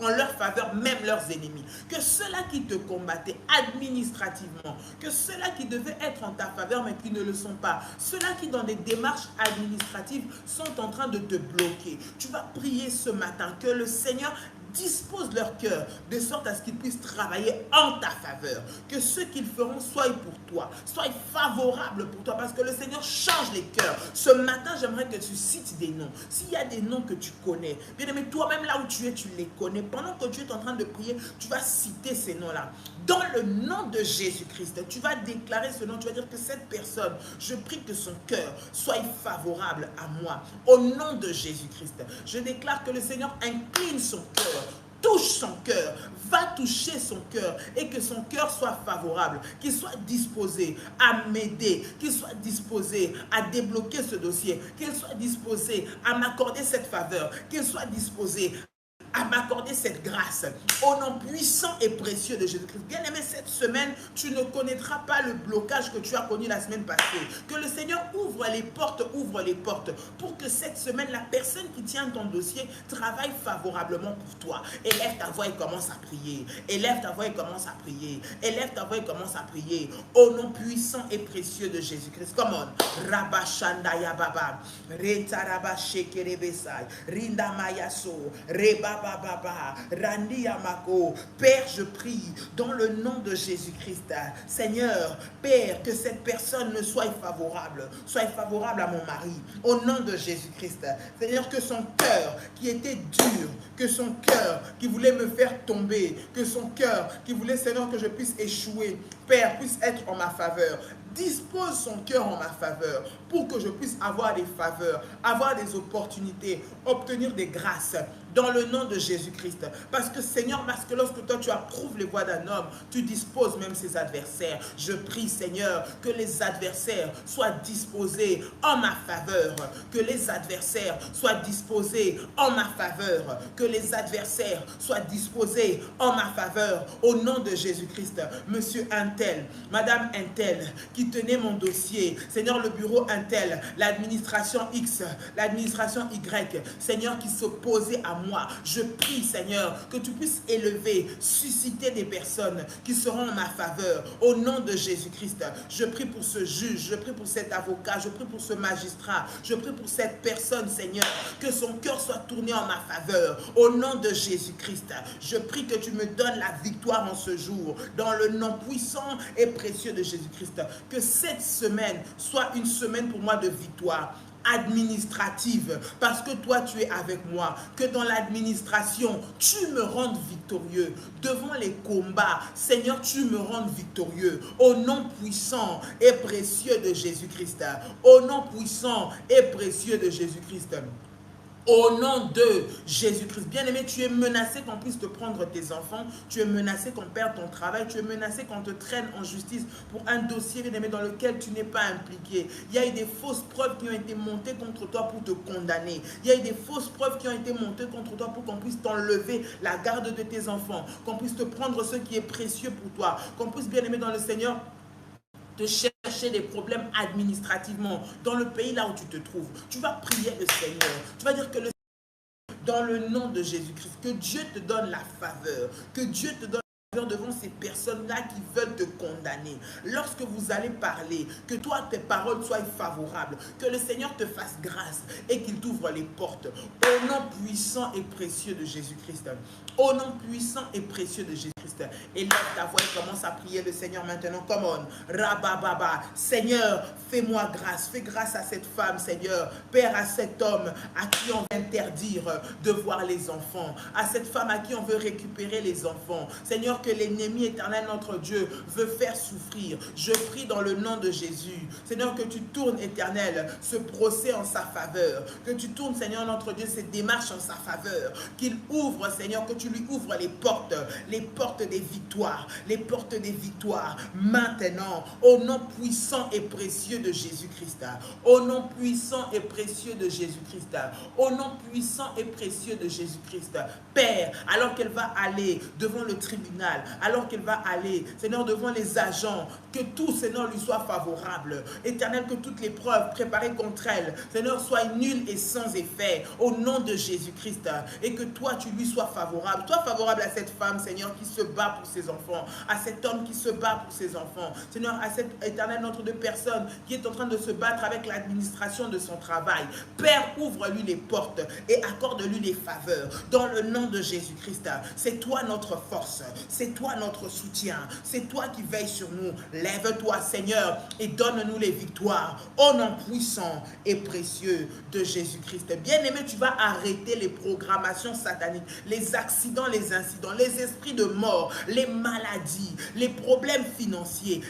en leur faveur même leurs ennemis. Que ceux-là qui te combattaient administrativement, que ceux-là qui devaient être en ta faveur mais qui ne le sont pas, ceux-là qui dans des démarches administratives sont en train de te bloquer, tu vas prier ce matin que le Seigneur dispose leur cœur de sorte à ce qu'ils puissent travailler en ta faveur, que ce qu'ils feront soit pour toi, soit favorable pour toi, parce que le Seigneur change les cœurs. Ce matin, j'aimerais que tu cites des noms. S'il y a des noms que tu connais, bien aimé, toi-même là où tu es, tu les connais. Pendant que tu es en train de prier, tu vas citer ces noms-là. Dans le nom de Jésus-Christ, tu vas déclarer ce nom, tu vas dire que cette personne, je prie que son cœur soit favorable à moi. Au nom de Jésus-Christ, je déclare que le Seigneur incline son cœur, touche son cœur, va toucher son cœur et que son cœur soit favorable, qu'il soit disposé à m'aider, qu'il soit disposé à débloquer ce dossier, qu'il soit disposé à m'accorder cette faveur, qu'il soit disposé à m'accorder cette grâce au nom puissant et précieux de Jésus-Christ. Bien aimé, cette semaine, tu ne connaîtras pas le blocage que tu as connu la semaine passée. Que le Seigneur ouvre les portes pour que cette semaine, la personne qui tient ton dossier travaille favorablement pour toi. Élève ta voix et commence à prier. Élève ta voix et commence à prier. Élève ta voix et commence à prier. Au nom puissant et précieux de Jésus-Christ. Come on. Rabashandaya Baba. Retaraba Shekerebesai. Rinda Mayaso. Reba Baba, Randi Amako. Père, je prie dans le nom de Jésus-Christ. Seigneur, Père, que cette personne ne soit favorable à mon mari. Au nom de Jésus-Christ. Seigneur, que son cœur qui était dur, que son cœur qui voulait me faire tomber, que son cœur qui voulait, Seigneur, que je puisse échouer, Père, puisse être en ma faveur. Dispose son cœur en ma faveur pour que je puisse avoir des faveurs, avoir des opportunités, obtenir des grâces dans le nom de Jésus-Christ. Parce que Seigneur, parce que lorsque toi tu approuves les voies d'un homme, tu disposes même ses adversaires. Je prie Seigneur que les adversaires soient disposés en ma faveur, que les adversaires soient disposés en ma faveur, que les adversaires soient disposés en ma faveur au nom de Jésus-Christ. Monsieur Intel, Madame Intel, qui tenait mon dossier, Seigneur, le bureau Intel, l'administration X, l'administration Y, Seigneur, qui s'opposait à moi, je prie, Seigneur, que tu puisses élever, susciter des personnes qui seront en ma faveur, au nom de Jésus-Christ. Je prie pour ce juge, je prie pour cet avocat, je prie pour ce magistrat, je prie pour cette personne, Seigneur, que son cœur soit tourné en ma faveur, au nom de Jésus-Christ. Je prie que tu me donnes la victoire en ce jour, dans le nom puissant et précieux de Jésus-Christ. Que cette semaine soit une semaine pour moi de victoire administrative, parce que toi tu es avec moi, que dans l'administration tu me rendes victorieux devant les combats. Seigneur, tu me rendes victorieux au nom puissant et précieux de Jésus-Christ, au nom puissant et précieux de Jésus-Christ. Au nom de Jésus-Christ. Bien-aimé, tu es menacé qu'on puisse te prendre tes enfants. Tu es menacé qu'on perde ton travail. Tu es menacé qu'on te traîne en justice pour un dossier, bien-aimé, dans lequel tu n'es pas impliqué. Il y a eu des fausses preuves qui ont été montées contre toi pour te condamner. Il y a eu des fausses preuves qui ont été montées contre toi pour qu'on puisse t'enlever la garde de tes enfants. Qu'on puisse te prendre ce qui est précieux pour toi. Qu'on puisse, bien-aimé, dans le Seigneur, de chercher des problèmes administrativement dans le pays là où tu te trouves. Tu vas prier le Seigneur. Tu vas dire que dans le nom de Jésus-Christ, que Dieu te donne la faveur, que Dieu te donne devant ces personnes-là qui veulent te condamner. Lorsque vous allez parler, que toi, tes paroles soient favorables, que le Seigneur te fasse grâce et qu'il t'ouvre les portes. Au nom puissant et précieux de Jésus-Christ. Au nom puissant et précieux de Jésus-Christ. Élève ta voix et commence à prier le Seigneur maintenant. Come on. Rabababa. Seigneur, fais-moi grâce. Fais grâce à cette femme, Seigneur. Père, à cet homme à qui on veut interdire de voir les enfants. À cette femme à qui on veut récupérer les enfants. Seigneur, que l'ennemi éternel, notre Dieu, veut faire souffrir. Je prie dans le nom de Jésus. Seigneur, que tu tournes, éternel, ce procès en sa faveur. Que tu tournes, Seigneur, notre Dieu, cette démarche en sa faveur. Qu'il ouvre, Seigneur, que tu lui ouvres les portes des victoires. Les portes des victoires. Maintenant, au nom puissant et précieux de Jésus-Christ. Au nom puissant et précieux de Jésus-Christ. Au nom puissant et précieux de Jésus-Christ. Père, alors qu'elle va aller devant le tribunal, tribunal, alors qu'il va aller, Seigneur, devant les agents, que tout, Seigneur, lui soit favorable. Éternel, que toutes les preuves préparées contre elle, Seigneur, soient nulles et sans effet, au nom de Jésus-Christ, et que toi, tu lui sois favorable. Toi, favorable à cette femme, Seigneur, qui se bat pour ses enfants, à cet homme qui se bat pour ses enfants, Seigneur, à cette éternelle notre de personne qui est en train de se battre avec l'administration de son travail. Père, ouvre-lui les portes et accorde-lui les faveurs. Dans le nom de Jésus-Christ, c'est toi notre force, c'est toi notre soutien, c'est toi qui veilles sur nous. Lève-toi, Seigneur, et donne-nous les victoires au nom puissant et précieux de Jésus-Christ. Bien-aimé, tu vas arrêter les programmations sataniques, les accidents, les incidents, les esprits de mort, les maladies, les problèmes financiers,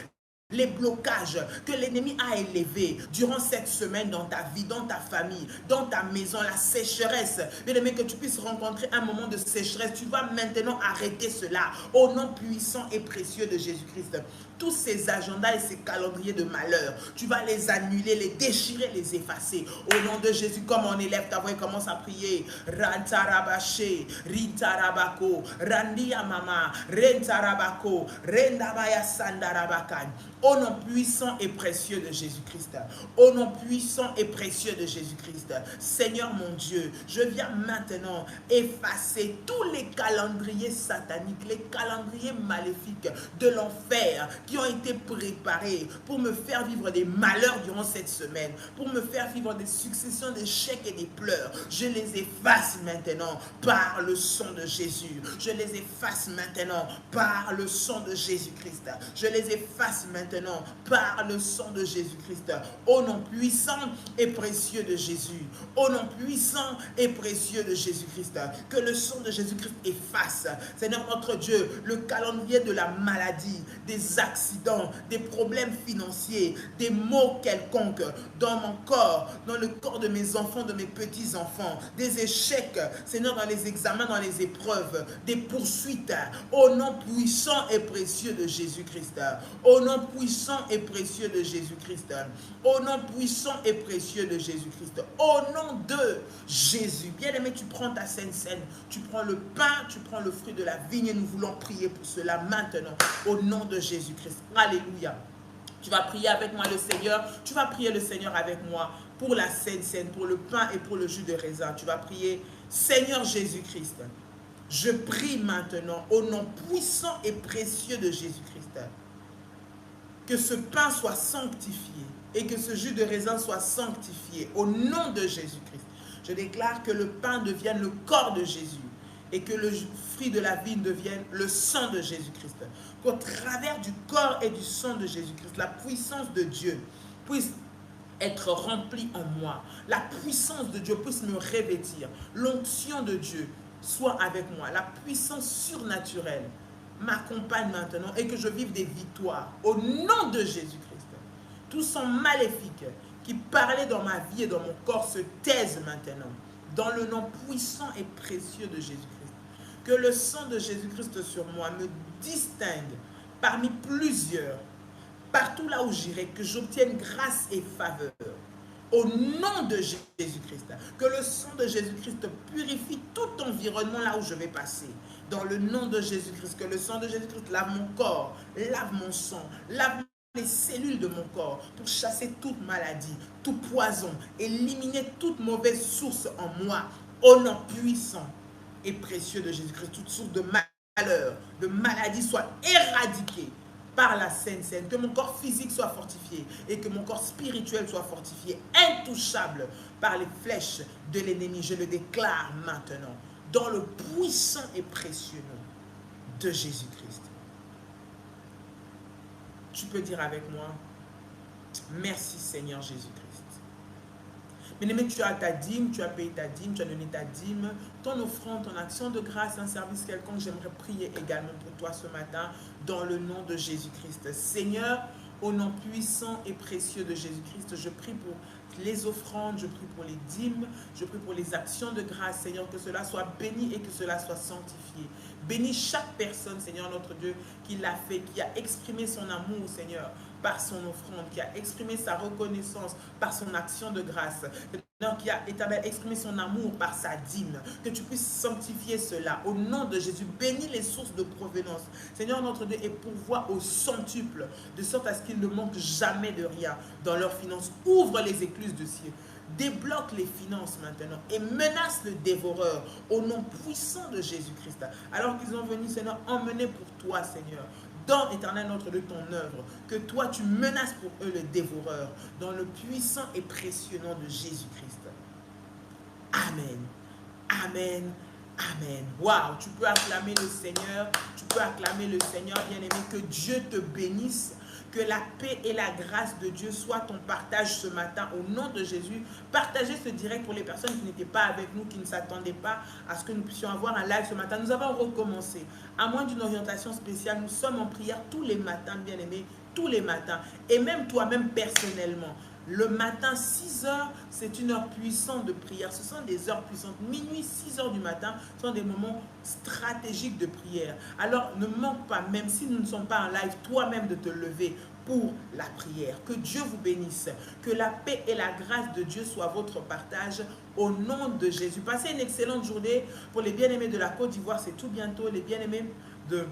les blocages que l'ennemi a élevés durant cette semaine dans ta vie, dans ta famille, dans ta maison, la sécheresse. Bien aimé, que tu puisses rencontrer un moment de sécheresse, tu vas maintenant arrêter cela au nom puissant et précieux de Jésus-Christ. Tous ces agendas et ces calendriers de malheur, tu vas les annuler, les déchirer, les effacer. Au nom de Jésus, comme on élève ta voix et commence à prier. Rantarabaché, Rintarabako, Randiamama, Rentarabako, Rendabaya Sandarabakan. Au nom puissant et précieux de Jésus-Christ. Au nom puissant et précieux de Jésus-Christ. Seigneur mon Dieu, je viens maintenant effacer tous les calendriers sataniques, les calendriers maléfiques de l'enfer qui ont été préparés pour me faire vivre des malheurs durant cette semaine, pour me faire vivre des successions d'échecs et des pleurs. Je les efface maintenant par le sang de Jésus. Je les efface maintenant par le sang de Jésus-Christ. Je les efface maintenant par le sang de Jésus-Christ. Au nom puissant et précieux de Jésus. Au nom puissant et précieux de Jésus-Christ. Que le sang de Jésus-Christ efface, Seigneur notre Dieu, le calendrier de la maladie, des accidents, des problèmes financiers, des maux quelconques dans mon corps, dans le corps de mes enfants, de mes petits-enfants, des échecs, Seigneur, dans les examens, dans les épreuves, des poursuites. Au nom puissant et précieux de Jésus-Christ. Au nom puissant et précieux de Jésus-Christ. Au nom puissant et précieux de Jésus-Christ. Au nom de Jésus. Bien-aimé, tu prends ta sainte scène, tu prends le pain, tu prends le fruit de la vigne et nous voulons prier pour cela maintenant. Au nom de Jésus-Christ. Alléluia. Tu vas prier avec moi le Seigneur. Tu vas prier le Seigneur avec moi pour la sainte scène, pour le pain et pour le jus de raisin. Tu vas prier, Seigneur Jésus-Christ, je prie maintenant au nom puissant et précieux de Jésus-Christ que ce pain soit sanctifié et que ce jus de raisin soit sanctifié au nom de Jésus-Christ. Je déclare que le pain devienne le corps de Jésus et que le fruit de la vigne devienne le sang de Jésus-Christ. Qu'au travers du corps et du sang de Jésus-Christ, la puissance de Dieu puisse être remplie en moi. La puissance de Dieu puisse me revêtir. L'onction de Dieu soit avec moi. La puissance surnaturelle m'accompagne maintenant et que je vive des victoires au nom de Jésus-Christ. Tout sang maléfique qui parlait dans ma vie et dans mon corps se taise maintenant dans le nom puissant et précieux de Jésus-Christ. Que le sang de Jésus-Christ sur moi me distingue parmi plusieurs, partout là où j'irai, que j'obtienne grâce et faveur. Au nom de Jésus-Christ, que le sang de Jésus-Christ purifie tout environnement là où je vais passer. Dans le nom de Jésus-Christ, que le sang de Jésus-Christ lave mon corps, lave mon sang, lave les cellules de mon corps pour chasser toute maladie, tout poison, éliminer toute mauvaise source en moi. Au nom puissant et précieux de Jésus-Christ, toute source de malheur, de maladie soit éradiquée par la Sainte Seine, que mon corps physique soit fortifié et que mon corps spirituel soit fortifié, intouchable par les flèches de l'ennemi. Je le déclare maintenant, dans le puissant et précieux nom de Jésus-Christ. Tu peux dire avec moi, merci Seigneur Jésus-Christ. Bien-aimé, tu as ta dîme, tu as payé ta dîme, tu as donné ta dîme, ton offrande, ton action de grâce, un service quelconque. J'aimerais prier également pour toi ce matin dans le nom de Jésus-Christ. Seigneur, au nom puissant et précieux de Jésus-Christ, je prie pour les offrandes, je prie pour les dîmes, je prie pour les actions de grâce, Seigneur, que cela soit béni et que cela soit sanctifié. Bénis chaque personne, Seigneur notre Dieu, qui l'a fait, qui a exprimé son amour, Seigneur, par son offrande, qui a exprimé sa reconnaissance par son action de grâce. qui a, Éternel, exprimé son amour par sa dîme, que tu puisses sanctifier cela au nom de Jésus. Bénis les sources de provenance, Seigneur notre Dieu, et pourvois au centuple, de sorte à ce qu'il ne manque jamais de rien dans leurs finances. Ouvre les écluses de cieux, débloque les finances maintenant et menace le dévoreur au nom puissant de Jésus-Christ. Alors qu'ils ont venu, Seigneur, emmener pour toi, Seigneur, dans, Éternel notre Dieu, ton œuvre, que toi tu menaces pour eux le dévoreur, dans le puissant et précieux nom de Jésus-Christ. Amen. Amen. Amen. Waouh, tu peux acclamer le Seigneur, tu peux acclamer le Seigneur, bien-aimé, que Dieu te bénisse. Que la paix et la grâce de Dieu soient ton partage ce matin au nom de Jésus. Partagez ce direct pour les personnes qui n'étaient pas avec nous, qui ne s'attendaient pas à ce que nous puissions avoir un live ce matin. Nous avons recommencé. À moins d'une orientation spéciale, nous sommes en prière tous les matins, bien-aimés, tous les matins. Et même toi-même personnellement. Le matin, 6 heures, c'est une heure puissante de prière. Ce sont des heures puissantes. Minuit, 6 heures du matin, ce sont des moments stratégiques de prière. Alors, ne manque pas, même si nous ne sommes pas en live, toi-même de te lever pour la prière. Que Dieu vous bénisse. Que la paix et la grâce de Dieu soient votre partage au nom de Jésus. Passez une excellente journée. Pour les bien-aimés de la Côte d'Ivoire, c'est tout bientôt. Les bien-aimés de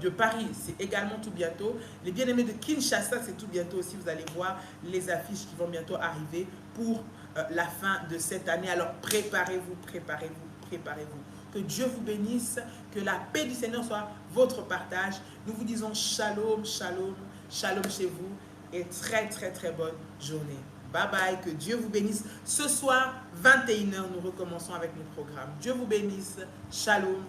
Paris, c'est également tout bientôt. Les bien-aimés de Kinshasa, c'est tout bientôt aussi. Vous allez voir les affiches qui vont bientôt arriver pour la fin de cette année. Alors préparez-vous, préparez-vous, préparez-vous. Que Dieu vous bénisse, que la paix du Seigneur soit votre partage. Nous vous disons shalom, shalom, shalom chez vous et très très très bonne journée. Bye bye, que Dieu vous bénisse. Ce soir, 21 h, nous recommençons avec nos programmes. Dieu vous bénisse. Shalom.